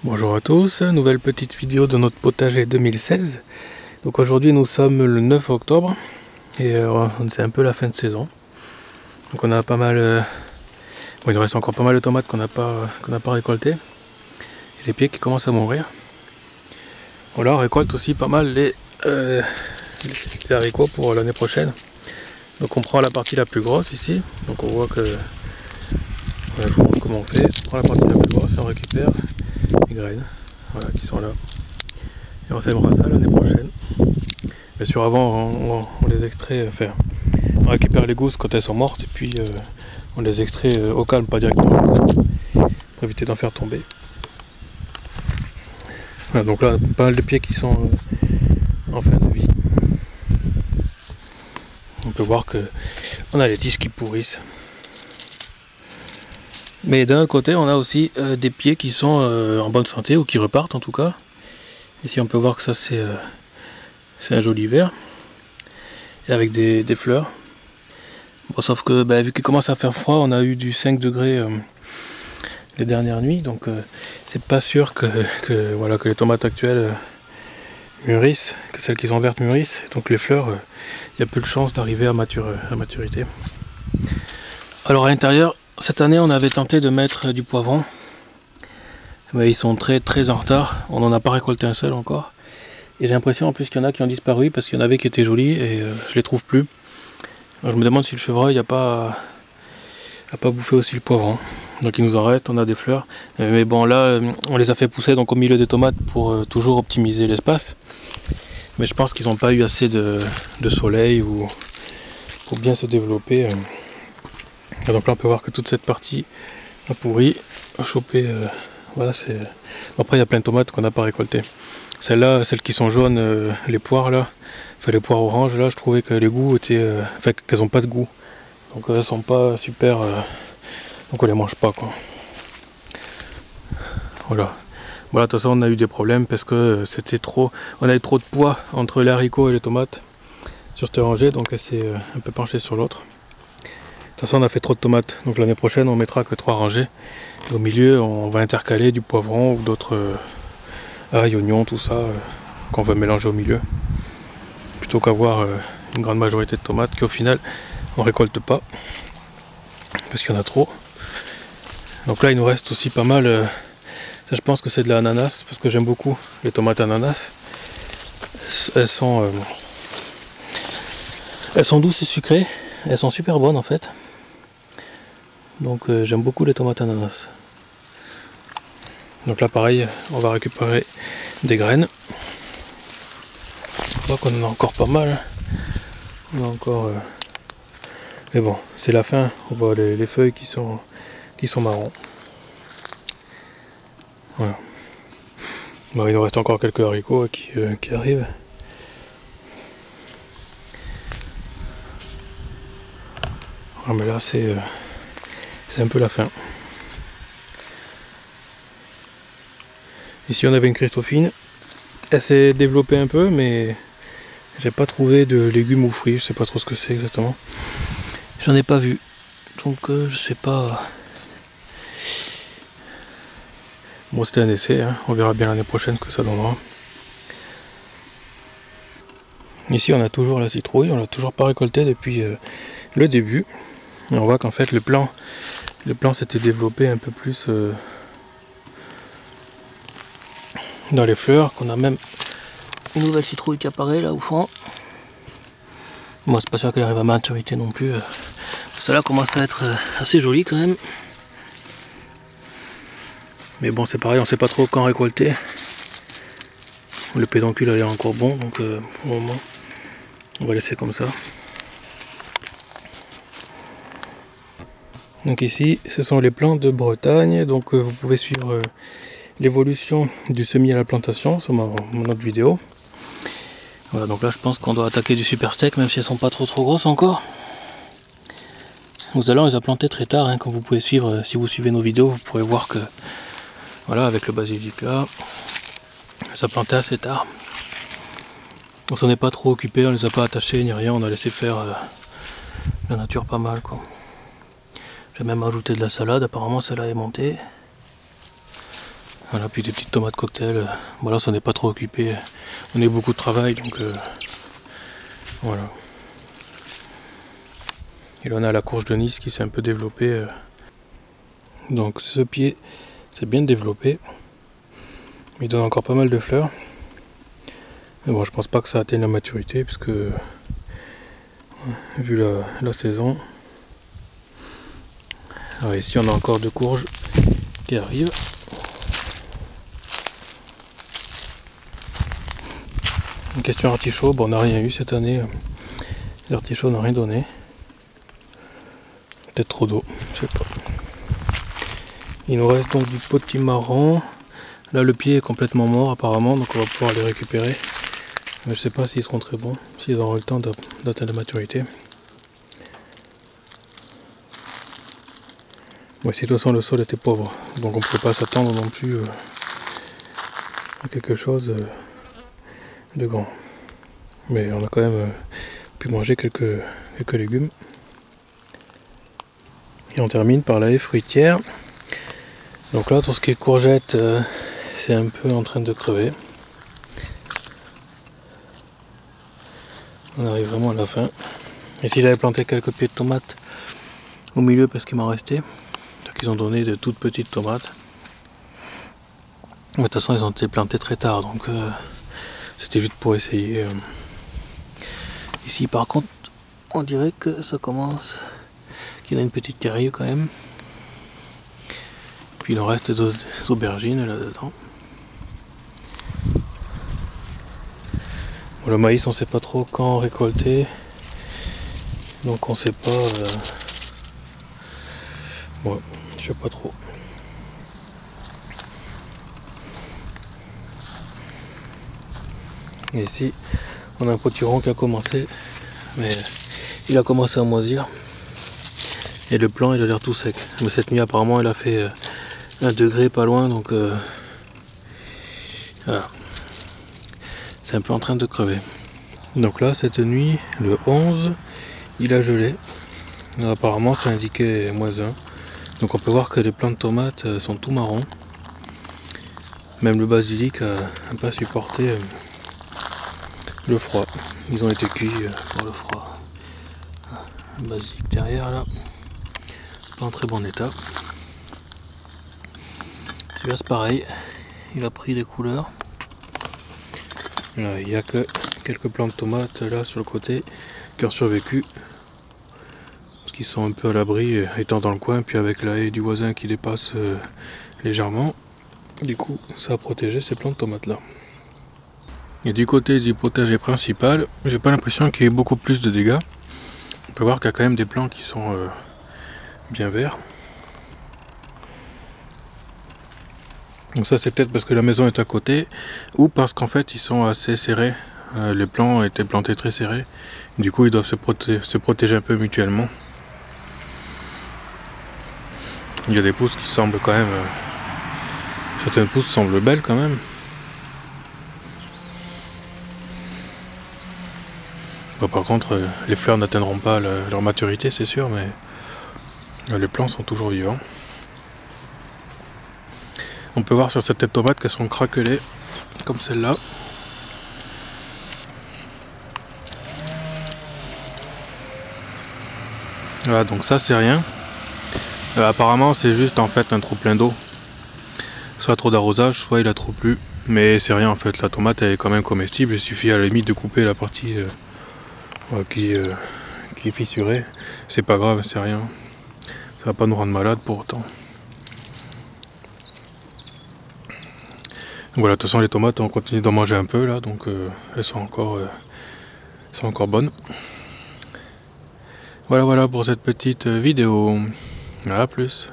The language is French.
Bonjour à tous, nouvelle petite vidéo de notre potager 2016. Donc aujourd'hui nous sommes le 9 octobre et c'est un peu la fin de saison. Donc on a pas mal, bon, il nous reste encore pas mal de tomates qu'on n'a pas récoltées. Et les pieds qui commencent à mourir. Voilà, on récolte aussi pas mal les haricots pour l'année prochaine. Donc on prend la partie la plus grosse ici. Donc on voit que, voilà, je vous montre comment on fait. On prend la partie la plus grosse et on récupère les graines, voilà, qui sont là. Et on sèmera ça l'année prochaine. Bien sûr, avant on les extrait, enfin on récupère les gousses quand elles sont mortes et puis on les extrait au calme, pas directement pour éviter d'en faire tomber. Voilà, donc là pas mal de pieds qui sont en fin de vie. On peut voir que on a les tiges qui pourrissent. Mais d'un autre côté on a aussi des pieds qui sont en bonne santé ou qui repartent en tout cas. Ici on peut voir que ça c'est un joli vert et avec des fleurs. Bon, sauf que vu qu'il commence à faire froid, on a eu du 5 degrés les dernières nuits, donc c'est pas sûr que les tomates actuelles mûrissent, que celles qui sont vertes mûrissent. Donc les fleurs, il y a peu de chances d'arriver à maturité. Alors à l'intérieur, cette année on avait tenté de mettre du poivron, mais ils sont très en retard. On n'en a pas récolté un seul encore. Et j'ai l'impression en plus qu'il y en a qui ont disparu parce qu'il y en avait qui étaient jolis et je les trouve plus. Alors, je me demande si le chevreuil n'a pas bouffé aussi le poivron. Donc il nous en reste, on a des fleurs. Mais bon là, on les a fait pousser donc au milieu des tomates pour toujours optimiser l'espace. Mais je pense qu'ils n'ont pas eu assez de soleil ou pour bien se développer. Et donc là on peut voir que toute cette partie a pourri, a chopé. Voilà, c'est. Après il y a plein de tomates qu'on n'a pas récoltées. Celles-là, celles qui sont jaunes, les poires là, enfin les poires oranges là, je trouvais que les goûts étaient, enfin qu'elles n'ont pas de goût, donc elles sont pas super, donc on les mange pas quoi. Voilà. Voilà, de toute façon on a eu des problèmes parce que c'était trop, on avait trop de poids entre les haricots et les tomates sur cette rangée, donc elle s'est un peu penchée sur l'autre. De toute façon on a fait trop de tomates, donc l'année prochaine on mettra que 3 rangées. Et au milieu on va intercaler du poivron ou d'autres ail, oignons, tout ça qu'on va mélanger au milieu, plutôt qu'avoir une grande majorité de tomates qu'au final on récolte pas parce qu'il y en a trop. Donc là il nous reste aussi pas mal, ça je pense que c'est de l'ananas parce que j'aime beaucoup les tomates ananas. Elles sont douces et sucrées, elles sont super bonnes en fait, donc j'aime beaucoup les tomates ananas. Donc là pareil, on va récupérer des graines. Je crois qu'on en a encore pas mal. On a encore, mais bon, c'est la fin. On voit les feuilles qui sont marrons. Voilà. Bon, il nous reste encore quelques haricots qui arrivent. Ah, mais là c'est un peu la fin. Ici on avait une Christophine, elle s'est développée un peu mais j'ai pas trouvé de légumes ou fruits, je sais pas trop ce que c'est exactement. J'en ai pas vu, donc je sais pas. Bon c'était un essai, hein. On verra bien l'année prochaine ce que ça donnera. Ici on a toujours la citrouille, on l'a toujours pas récoltée depuis le début. Et on voit qu'en fait le plan s'était développé un peu plus dans les fleurs, qu'on a même une nouvelle citrouille qui apparaît là au fond. Moi c'est pas sûr qu'elle arrive à maturité non plus. Celle-là commence à être assez jolie quand même. Mais bon c'est pareil, on sait pas trop quand récolter. Le pédoncule a l'air encore bon, donc pour le moment on va laisser comme ça. Donc ici ce sont les plants de Bretagne, donc vous pouvez suivre l'évolution du semis à la plantation sur mon autre vidéo. Voilà, donc là je pense qu'on doit attaquer du super steak, même si elles sont pas trop grosses encore. Nous allons les a plantés très tard, hein, comme vous pouvez suivre, si vous suivez nos vidéos, vous pourrez voir que voilà, avec le basilic là, ça planté assez tard. On s'en est pas trop occupé, on les a pas attachés ni rien, on a laissé faire la nature pas mal quoi. J'ai même ajouté de la salade, apparemment celle-là est montée. Voilà, puis des petites tomates cocktail. Voilà, ça n'est pas trop occupé. On a beaucoup de travail, donc voilà. Et là on a la courge de Nice qui s'est un peu développée. Donc ce pied s'est bien développé. Il donne encore pas mal de fleurs. Mais bon, je pense pas que ça atteigne la maturité, puisque vu la saison. Alors ici on a encore deux courges qui arrivent. Une question artichaut, bon, on n'a rien eu cette année. Les artichauts n'ont rien donné. Peut-être trop d'eau, je sais pas. Il nous reste donc du potimarron. Là le pied est complètement mort apparemment, donc on va pouvoir les récupérer. Mais je sais pas s'ils seront très bons, s'ils auront le temps d'atteindre la maturité. Bon, ici de toute façon le sol était pauvre, donc on ne pouvait pas s'attendre non plus à quelque chose de grand. Mais on a quand même pu manger quelques légumes. Et on termine par la haie fruitière. Donc là, tout ce qui est courgettes, c'est un peu en train de crever. On arrive vraiment à la fin. Ici j'avais planté quelques pieds de tomates au milieu parce qu'il m'en restait. Donc ils ont donné de toutes petites tomates. Mais de toute façon ils ont été plantés très tard, donc c'était juste pour essayer. Ici par contre on dirait que ça commence, qu'il y a une petite terrier quand même. Puis il en reste des aubergines là-dedans. Bon, le maïs on sait pas trop quand récolter, donc on sait pas. Ouais, je sais pas trop. Et ici on a un potiron qui a commencé, mais il a commencé à moisir. Et le plant il a l'air tout sec. Mais cette nuit apparemment il a fait 1 degré pas loin, donc voilà. C'est un peu en train de crever. Donc là cette nuit, le 11, il a gelé. Alors, apparemment ça indiquait -1. Donc on peut voir que les plants de tomates sont tout marrons. Même le basilic n'a pas supporté le froid. Ils ont été cuits par le froid. Le basilic derrière là, pas en très bon état. Celui-là c'est pareil, il a pris les couleurs. Il n'y a que quelques plants de tomates là sur le côté qui ont survécu. Parce qu'ils sont un peu à l'abri étant dans le coin, puis avec la haie du voisin qui dépasse légèrement. Du coup ça a protégé ces plants de tomates là. Et du côté du potager principal, j'ai pas l'impression qu'il y ait beaucoup plus de dégâts. On peut voir qu'il y a quand même des plants qui sont bien verts. Donc ça c'est peut-être parce que la maison est à côté, ou parce qu'en fait ils sont assez serrés. Les plants ont été plantés très serrés. Du coup ils doivent se protéger un peu mutuellement. Il y a des pousses qui semblent quand même... certaines pousses semblent belles quand même. Bon, par contre les fleurs n'atteindront pas leur maturité c'est sûr, mais les plants sont toujours vivants. On peut voir sur certaines tomates qu'elles sont craquelées, comme celle-là. Voilà, donc ça c'est rien. Apparemment c'est juste en fait un trop plein d'eau. Soit trop d'arrosage, soit il a trop plu. Mais c'est rien en fait, la tomate elle est quand même comestible. Il suffit à la limite de couper la partie qui est fissurée. C'est pas grave, c'est rien. Ça va pas nous rendre malade pour autant. Voilà, de toute façon les tomates on continue d'en manger un peu là, donc elles sont encore bonnes. Voilà pour cette petite vidéo. À plus.